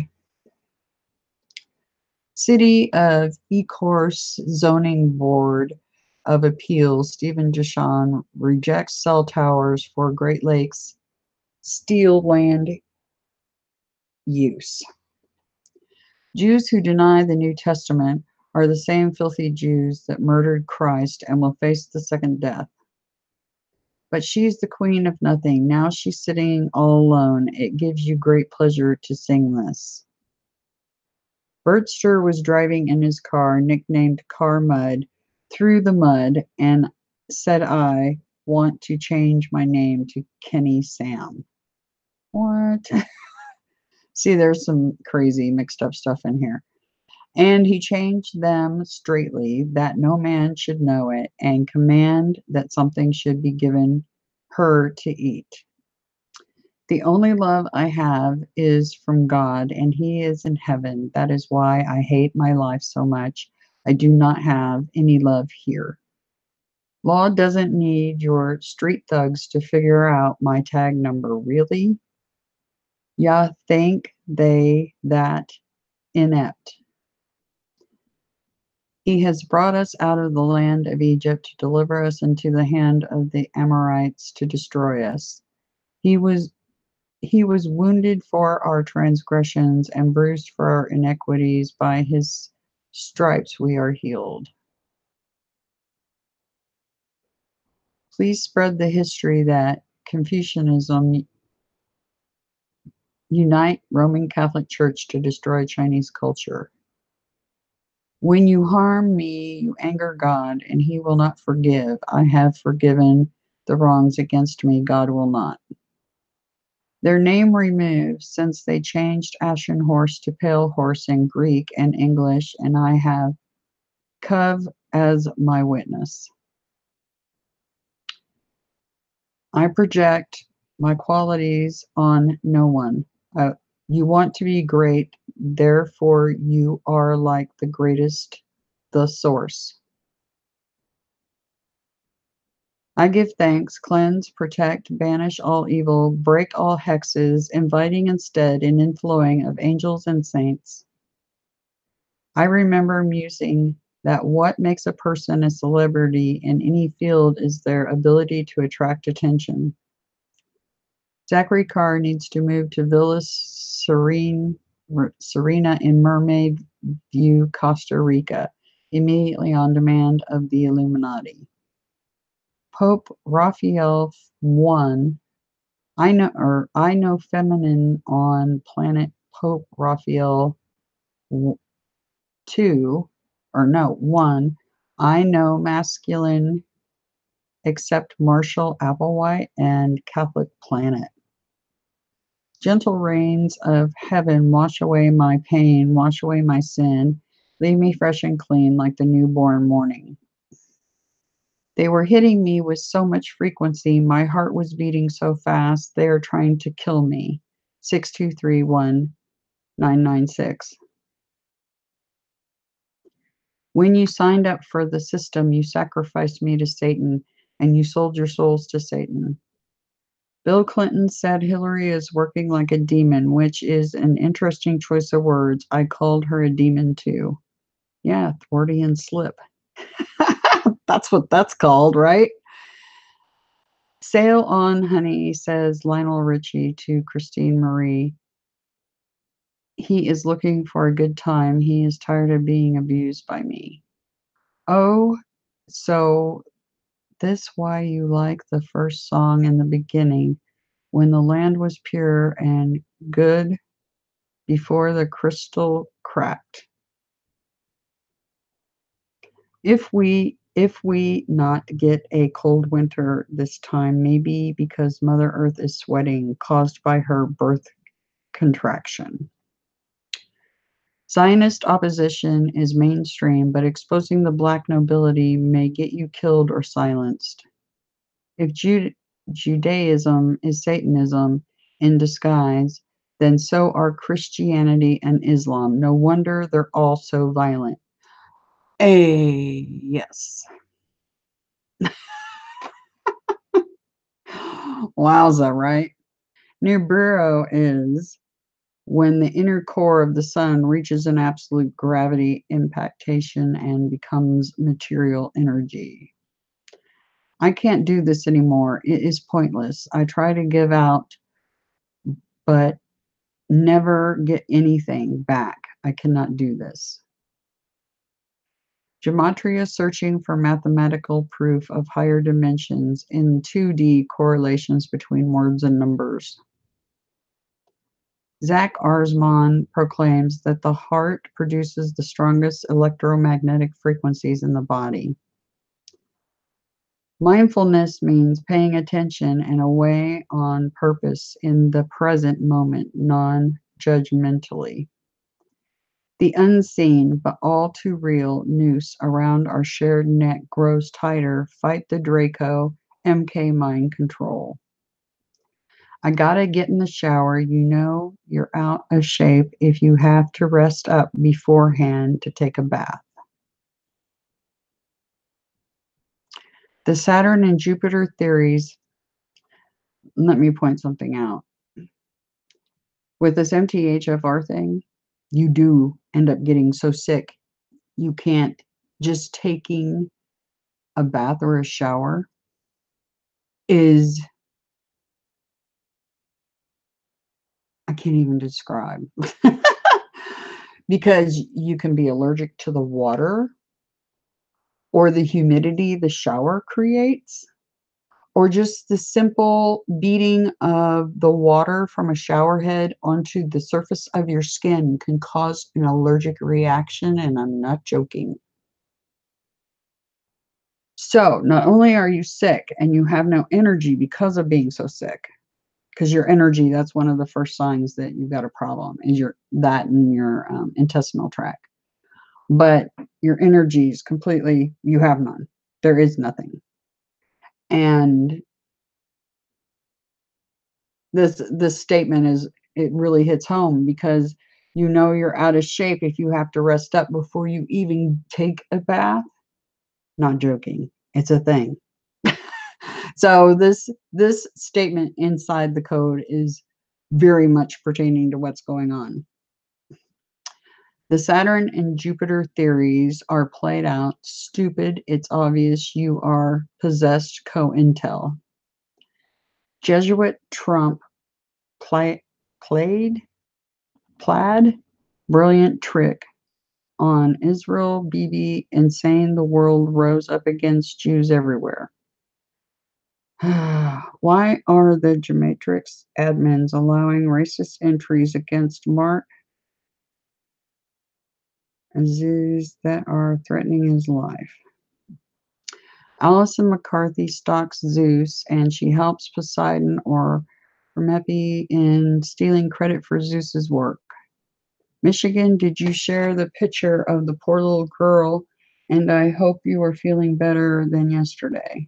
City of Ecorse Zoning Board of Appeals, Stephen Deshawn rejects cell towers for Great Lakes steel land use. Jews who deny the New Testament are the same filthy Jews that murdered Christ and will face the second death. But she's the queen of nothing. Now she's sitting all alone. It gives you great pleasure to sing this. Bertster was driving in his car, nicknamed Car Mud, through the mud, and said, I want to change my name to Kenny Sam. What? See, there's some crazy mixed up stuff in here. And he changed them straightly, that no man should know it, and command that something should be given her to eat. The only love I have is from God, and He is in heaven. That is why I hate my life so much. I do not have any love here. Law doesn't need your street thugs to figure out my tag number, really? Ya think they that inept? He has brought us out of the land of Egypt to deliver us into the hand of the Amorites to destroy us. He was wounded for our transgressions and bruised for our iniquities. By his stripes we are healed. Please spread the history that Confucianism unite Roman Catholic Church to destroy Chinese culture. When you harm me, you anger God, and he will not forgive. I have forgiven the wrongs against me. God will not. Their name removed, since they changed ashen horse to pale horse in Greek and English, and I have Cov as my witness. I project my qualities on no one. You want to be great, therefore you are like the greatest, the source. I give thanks, cleanse, protect, banish all evil, break all hexes, inviting instead and inflowing of angels and saints. I remember musing that what makes a person a celebrity in any field is their ability to attract attention. Zachary Carr needs to move to Villa Serena in Mermaid View, Costa Rica, immediately on demand of the Illuminati. Pope Raphael I know feminine on planet Pope Raphael 1. I know masculine except Marshall Applewhite and Catholic Planet. Gentle rains of heaven, wash away my pain, wash away my sin, leave me fresh and clean like the newborn morning. They were hitting me with so much frequency, my heart was beating so fast, they are trying to kill me. 6231996. When you signed up for the system, you sacrificed me to Satan, and you sold your souls to Satan. Bill Clinton said Hillary is working like a demon, which is an interesting choice of words. I called her a demon too. Yeah, Thwartian slip. That's what that's called, right? Sail on, honey, says Lionel Richie to Christine Marie. He is looking for a good time. He is tired of being abused by me. Oh, so this why you like the first song in the beginning, when the land was pure and good before the crystal cracked. If we not get a cold winter this time, maybe because Mother Earth is sweating, caused by her birth contraction. Zionist opposition is mainstream, but exposing the black nobility may get you killed or silenced. If Judaism is Satanism in disguise, then so are Christianity and Islam. No wonder they're all so violent. Yes. Wowza, right? Nibiru is when the inner core of the sun reaches an absolute gravity impactation and becomes material energy. I can't do this anymore. It is pointless. I try to give out, but never get anything back. I cannot do this. Gematria searching for mathematical proof of higher dimensions in 2D correlations between words and numbers. Zach Arsman proclaims that the heart produces the strongest electromagnetic frequencies in the body. Mindfulness means paying attention and away on purpose in the present moment, non-judgmentally. The unseen, but all too real, noose around our shared neck grows tighter. Fight the Draco, MK mind control. I gotta get in the shower. You know you're out of shape if you have to rest up beforehand to take a bath. The Saturn and Jupiter theories, let me point something out. With this MTHFR thing, you do end up getting so sick, you can't, just taking a bath or a shower is, I can't even describe. Because you can be allergic to the water or the humidity the shower creates, or just the simple beating of the water from a shower head onto the surface of your skin can cause an allergic reaction, and I'm not joking. So not only are you sick and you have no energy because of being so sick, because your energy, that's one of the first signs that you've got a problem, is that in your intestinal tract. But your energy is completely, you have none. There is nothing. And this statement it really hits home, because you know you're out of shape if you have to rest up before you even take a bath. Not joking. It's a thing. So this statement inside the code is very much pertaining to what's going on. The Saturn and Jupiter theories are played out. Stupid. It's obvious you are possessed co-intel. Jesuit Trump plaid, brilliant trick on Israel. Bibi insane. The world rose up against Jews everywhere. Why are the Gematrix admins allowing racist entries against Mark Aziz that are threatening his life? Allison McCarthy stalks Zeus, and she helps Poseidon or Hermepe in stealing credit for Zeus's work. Michigan, did you share the picture of the poor little girl? And I hope you are feeling better than yesterday.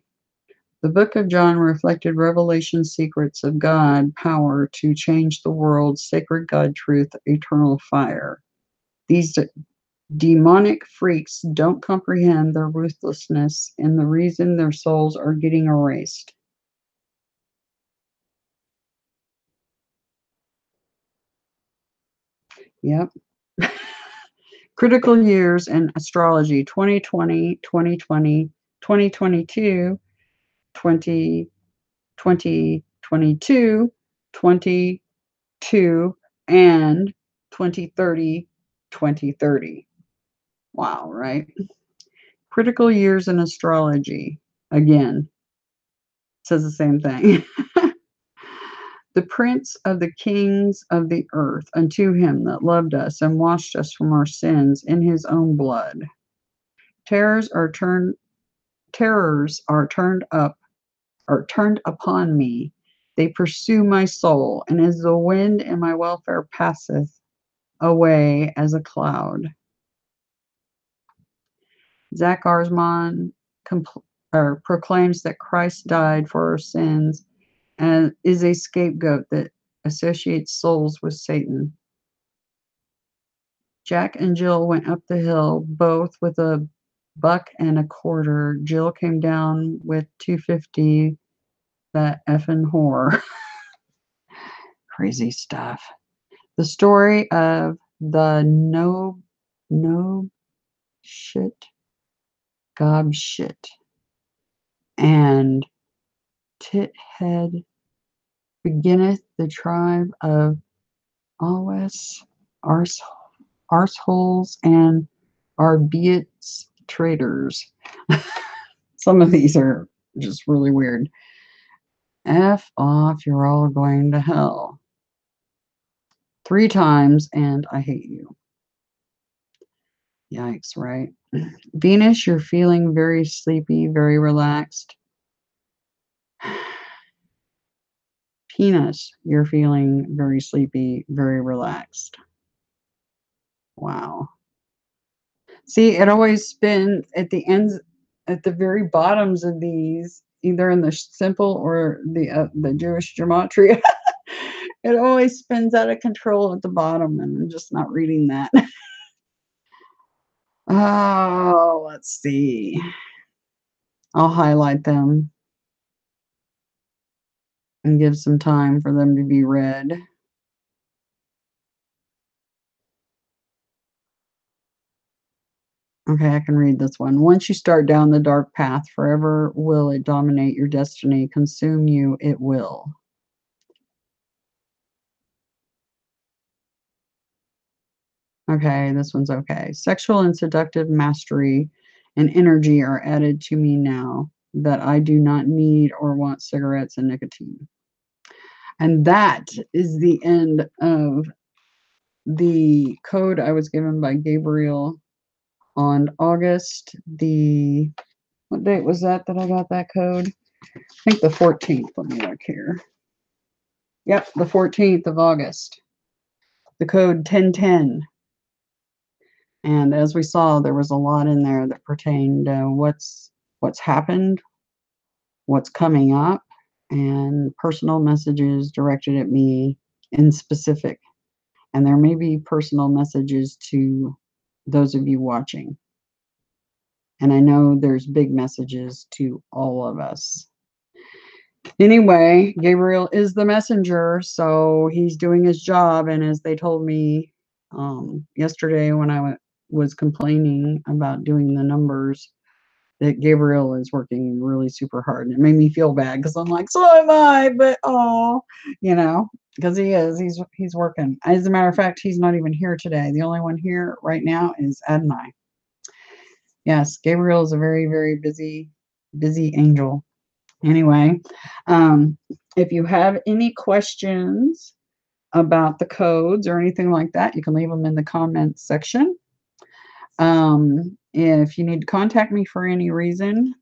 The book of John reflected revelation secrets of God, power to change the world, sacred God truth, eternal fire. These Demonic freaks don't comprehend their ruthlessness and the reason their souls are getting erased. Yep. Critical years in astrology: 2020, 2020, 2022, 2020, 22, 22, and 2030, 2030. Wow, right? Critical years in astrology. Again, says the same thing. The prince of the kings of the earth, unto him that loved us and washed us from our sins in his own blood. Terrors are turned terrors are turned upon me. They pursue my soul, and as the wind and my welfare passeth away as a cloud. Zach Arsman proclaims that Christ died for our sins and is a scapegoat that associates souls with Satan. Jack and Jill went up the hill, both with a buck and a quarter. Jill came down with 250. That effing whore. Crazy stuff. The story of the no shit, gob shit, and tit head beginneth the tribe of Alwes, arseholes, and Arbeits traders. Some of these are just really weird. F off, you're all going to hell. 3 times, and I hate you. Yikes, right? Venus, you're feeling very sleepy, very relaxed. Penis, you're feeling very sleepy, very relaxed. Wow. See, it always spins at the ends, at the very bottoms of these, either in the simple or the Jewish gematria. It always spins out of control at the bottom, and I'm just not reading that. Oh, let's see. I'll highlight them and give some time for them to be read. Okay, I can read this one. Once you start down the dark path, forever will it dominate your destiny, consume you, it will. Okay, this one's okay. Sexual and seductive mastery and energy are added to me now that I do not need or want cigarettes and nicotine. And that is the end of the code I was given by Gabriel on August the, what date was that I got that code? I think the 14th. Let me look here. Yep, the 14th of August. The code 1010. And as we saw, there was a lot in there that pertained to what's happened, what's coming up, and personal messages directed at me in specific. And there may be personal messages to those of you watching. And I know there's big messages to all of us. Anyway, Gabriel is the messenger, so he's doing his job. And as they told me yesterday when I was complaining about doing the numbers, that Gabriel is working really super hard. And it made me feel bad because I'm like, so am I, but because he is. He's working. As a matter of fact, he's not even here today. The only one here right now is Adonai. Yes, Gabriel is a very, very busy angel. Anyway, if you have any questions about the codes or anything like that, you can leave them in the comments section. If you need to contact me for any reason,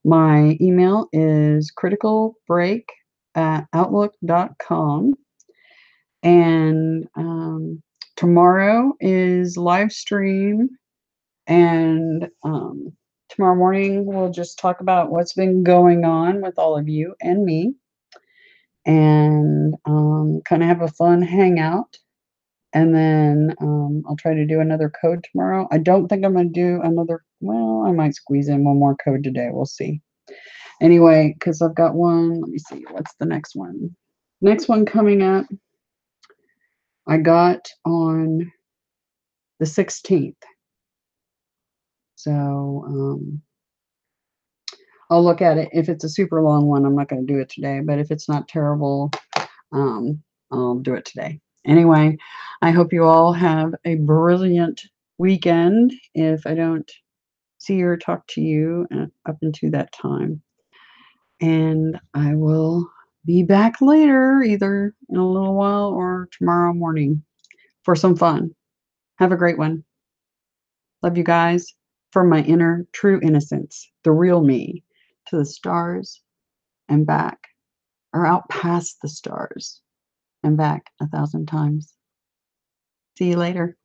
my email is criticalbreak@outlook.com. And tomorrow is live stream. And tomorrow morning, we'll just talk about what's been going on with all of you and me, and kind of have a fun hangout. And then I'll try to do another code tomorrow. I don't think I'm going to do another. Well, I might squeeze in one more code today. We'll see. Anyway, because I've got one. Let me see. What's the next one? Next one coming up, I got on the 16th. So I'll look at it. If it's a super long one, I'm not going to do it today. But if it's not terrible, I'll do it today. Anyway, I hope you all have a brilliant weekend if I don't see or talk to you up into that time. And I will be back later, either in a little while or tomorrow morning for some fun. Have a great one. Love you guys. From my inner true innocence, the real me, to the stars and back, or out past the stars and back 1,000 times. See you later.